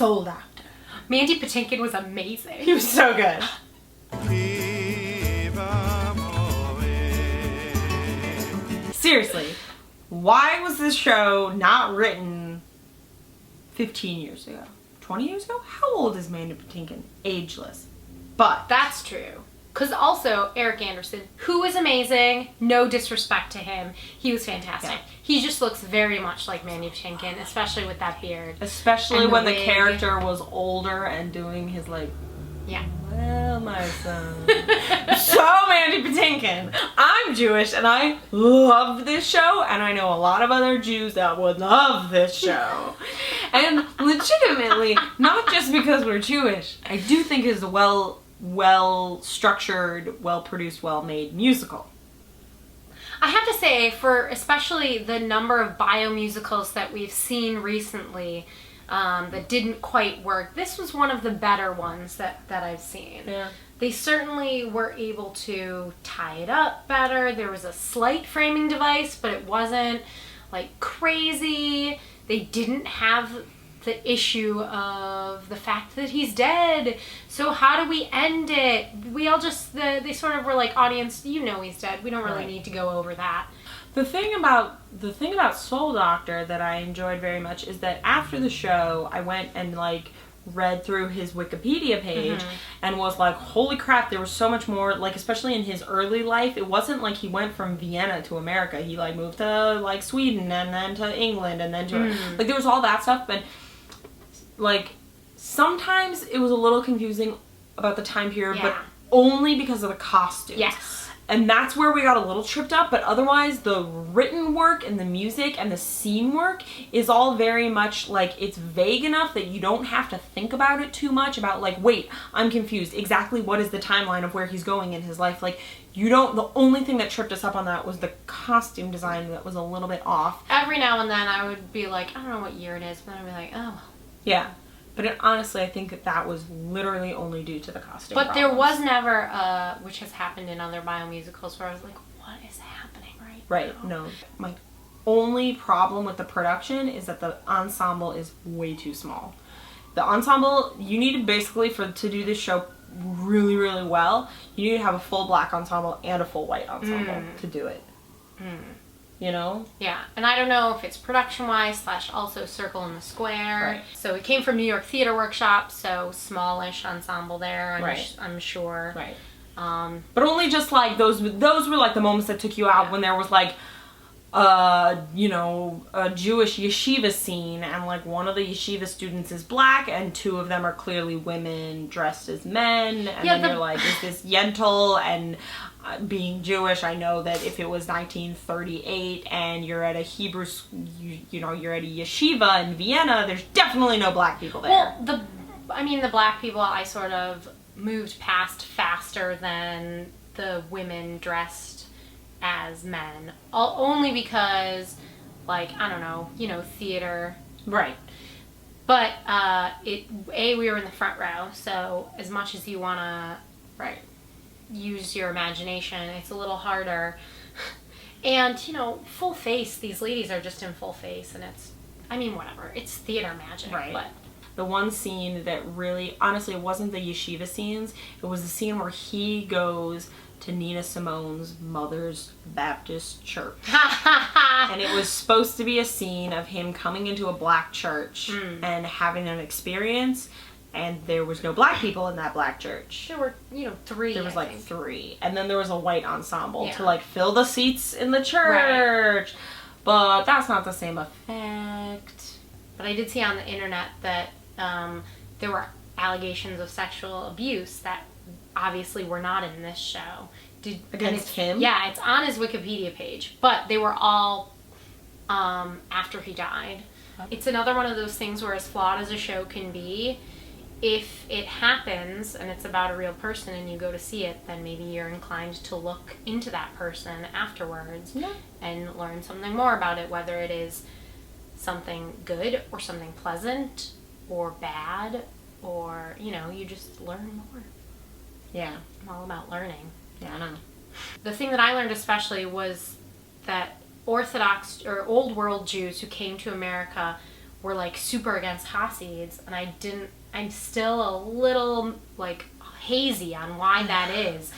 Soul Doctor. Mandy Patinkin was amazing. He was so good. Seriously, why was this show not written 15 years ago? 20 years ago? How old is Mandy Patinkin? Ageless. But that's true. Because also, Eric Anderson, who was amazing, no disrespect to him, he was fantastic. Yeah. He just looks very much like Mandy Patinkin, especially with that beard. Especially when the character was older and doing his, like, yeah. Well, my son. So, Mandy Patinkin. I'm Jewish and I love this show, and I know a lot of other Jews that would love this show. And legitimately, not just because we're Jewish, I do think it's a well-structured, well-produced, well-made musical. I have to say, for especially the number of biomusicals that we've seen recently that didn't quite work, this was one of the better ones that I've seen. Yeah. They certainly were able to tie it up better. There was a slight framing device, but it wasn't like crazy. They didn't have the issue of the fact that he's dead. So how do we end it? We all just, they sort of were like, audience, you know he's dead. We don't really need to go over that. The thing about Soul Doctor that I enjoyed very much is that after the show, I went and like read through his Wikipedia page and was like, holy crap, there was so much more, like, especially in his early life. It wasn't like he went from Vienna to America. He like moved to like Sweden and then to England and then to like, there was all that stuff, but like sometimes it was a little confusing about the time period, but only because of the costumes. Yes. And that's where we got a little tripped up, but otherwise the written work and the music and the scene work is all very much like, it's vague enough that you don't have to think about it too much about like, wait, I'm confused. Exactly what is the timeline of where he's going in his life? Like, you don't, the only thing that tripped us up on that was the costume design that was a little bit off. Every now and then I would be like, I don't know what year it is, but I'd be like, oh. Yeah. But honestly, I think that was literally only due to the costume But problems. there was never, which has happened in other biomusicals, where I was like, what is happening right now? No. My only problem with the production is that the ensemble is way too small. The ensemble, you need basically, to do this show really, really well, you need to have a full black ensemble and a full white ensemble to do it. You know? Yeah, and I don't know if it's production-wise / also Circle in the Square. Right. So it came from New York Theater Workshop, so smallish ensemble there, I'm sure. Right. But only just like, those were like the moments that took you out when there was like, you know, a Jewish yeshiva scene, and like one of the yeshiva students is black and two of them are clearly women dressed as men, and then you're like, is this Yentl? And being Jewish, I know that if it was 1938 and you're at a Hebrew, you know, you're at a yeshiva in Vienna, there's definitely no black people there. Well, the black people I sort of moved past faster than the women dressed as men. Only because, like, I don't know, you know, theater. Right. But, we were in the front row, so as much as you want to use your imagination, it's a little harder. And, you know, full face, these ladies are just in full face, and it's, I mean, whatever. It's theater magic. Right. But the one scene that really, honestly, it wasn't the yeshiva scenes. It was the scene where he goes to Nina Simone's mother's Baptist church. And it was supposed to be a scene of him coming into a black church and having an experience, and there was no black people in that black church. There were, you know, 3. There was like 3. And then there was a white ensemble to like fill the seats in the church. Right. But that's not the same effect. But I did see on the internet that there were allegations of sexual abuse that obviously were not in this show. Against him? Yeah, it's on his Wikipedia page. But they were all after he died. It's another one of those things where, as flawed as a show can be, if it happens and it's about a real person and you go to see it, then maybe you're inclined to look into that person afterwards and learn something more about it, whether it is something good or something pleasant or bad, or, you know, you just learn more. Yeah. I'm all about learning. Yeah, I know. The thing that I learned especially was that Orthodox or Old World Jews who came to America were like super against Hasids, and I'm still a little like hazy on why that is,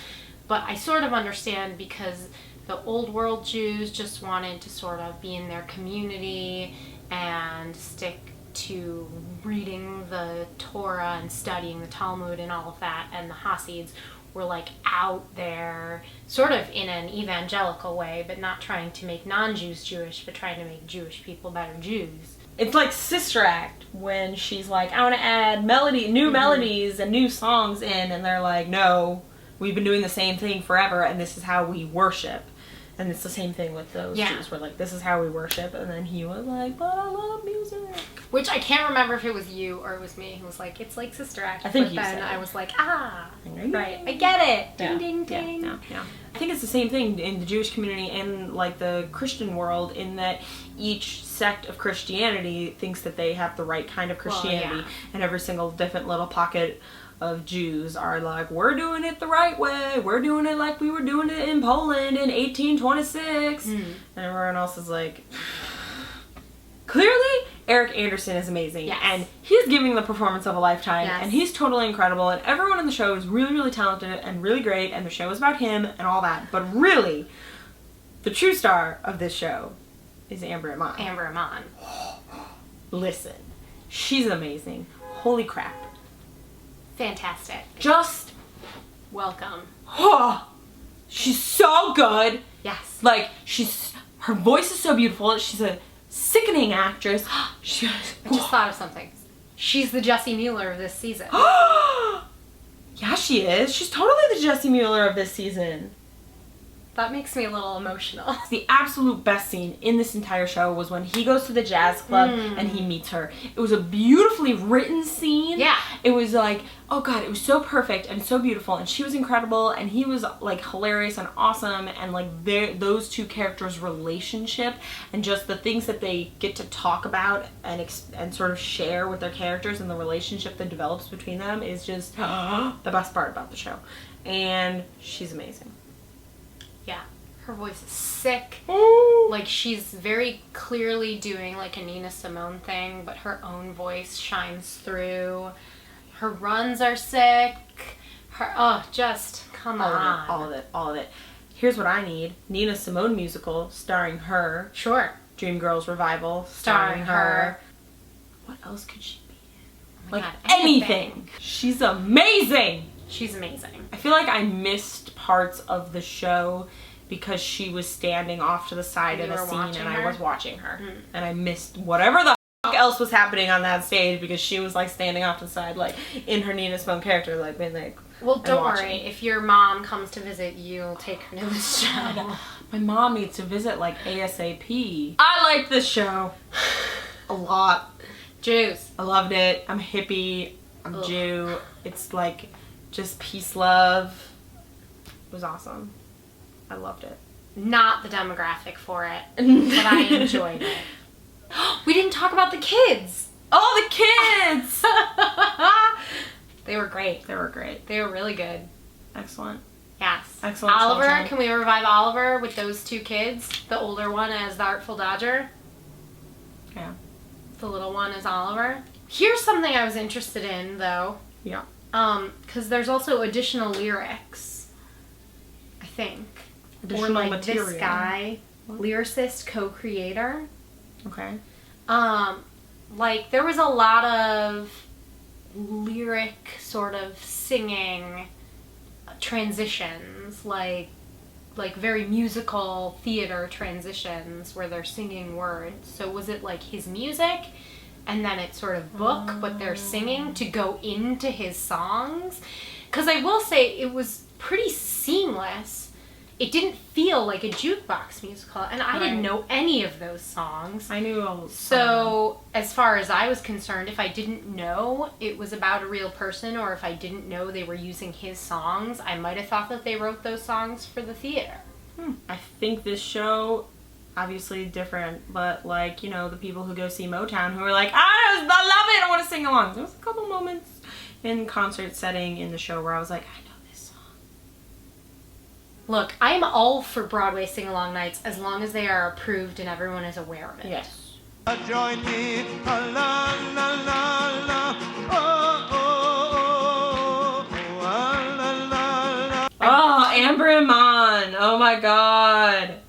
but I sort of understand because the old world Jews just wanted to sort of be in their community and stick to reading the Torah and studying the Talmud and all of that, and the Hasids were like out there sort of in an evangelical way, but not trying to make non-Jews Jewish, but trying to make Jewish people better Jews. It's like Sister Act when she's like, I want to add new melodies and new songs in, and they're like, no, we've been doing the same thing forever, and this is how we worship. And it's the same thing with those Jews. We're like, this is how we worship. And then he was like, but I love music. Which I can't remember if it was you or it was me who was like, it's like Sister Act. I think but you then said I it. was like, right, I get it. Ding, ding, ding. Yeah. I think it's the same thing in the Jewish community and like the Christian world, in that each sect of Christianity thinks that they have the right kind of Christianity, and every single different little pocket of Jews are like, we're doing it the right way, we're doing it like we were doing it in Poland in 1826, and everyone else is like, clearly Eric Anderson is amazing, and he's giving the performance of a lifetime, and he's totally incredible, and everyone in the show is really, really talented and really great, and the show is about him and all that, but really, the true star of this show is Amber Iman. Listen, she's amazing. Holy crap. Fantastic. Just welcome. She's so good. Yes. Like, her voice is so beautiful. She's a sickening actress. I just thought of something. She's the Jessie Mueller of this season. Yeah, she is. She's totally the Jessie Mueller of this season. That makes me a little emotional. The absolute best scene in this entire show was when he goes to the jazz club and he meets her. It was a beautifully written scene. Yeah. It was like, oh god, it was so perfect and so beautiful, and she was incredible, and he was like hilarious and awesome, and like those two characters' relationship and just the things that they get to talk about and sort of share with their characters, and the relationship that develops between them is just the best part about the show. And she's amazing. Yeah, her voice is sick. Like, she's very clearly doing like a Nina Simone thing, but her own voice shines through. Her runs are sick. Just come on. All of it. Here's what I need. Nina Simone musical starring her. Sure. Dreamgirls revival starring her. What else could she be in? Oh my like, God, anything. She's amazing. She's amazing. I feel like I missed parts of the show because she was standing off to the side in a scene and I was watching her. And I missed whatever the fuck else was happening on that stage because she was like standing off to the side, like in her Nina Simone character, like being like, well, don't worry. If your mom comes to visit, you'll take her to this show. My mom needs to visit like ASAP. I like this show a lot. Jews. I loved it. I'm hippie. I'm Jew. It's like just peace, love. It was awesome. I loved it. Not the demographic for it, but I enjoyed it. We didn't talk about the kids. Oh, the kids! They were great. They were great. They were really good. Excellent. Yes. Excellent. Oliver, children. Can we revive Oliver with those two kids? The older one as the Artful Dodger. Yeah. The little one is Oliver. Here's something I was interested in, though. Yeah. Because there's also additional lyrics, I think. Additional or like material. This guy, lyricist, co-creator. Okay. Like there was a lot of lyric sort of singing transitions, like very musical theater transitions where they're singing words. So was it like his music and then it's sort of book, but they're singing to go into his songs? Because I will say it was pretty seamless. It didn't feel like a jukebox musical, and I didn't know any of those songs. I knew all. So, as far as I was concerned, if I didn't know it was about a real person, or if I didn't know they were using his songs, I might have thought that they wrote those songs for the theater. I think this show, obviously different, but like, you know, the people who go see Motown who are like, I love it, I want to sing along. There was a couple moments in concert setting in the show where I was like, I know this song. Look, I'm all for Broadway sing-along nights as long as they are approved and everyone is aware of it. Yes. Join me, la la la la, Oh, Amber Iman. Oh my god.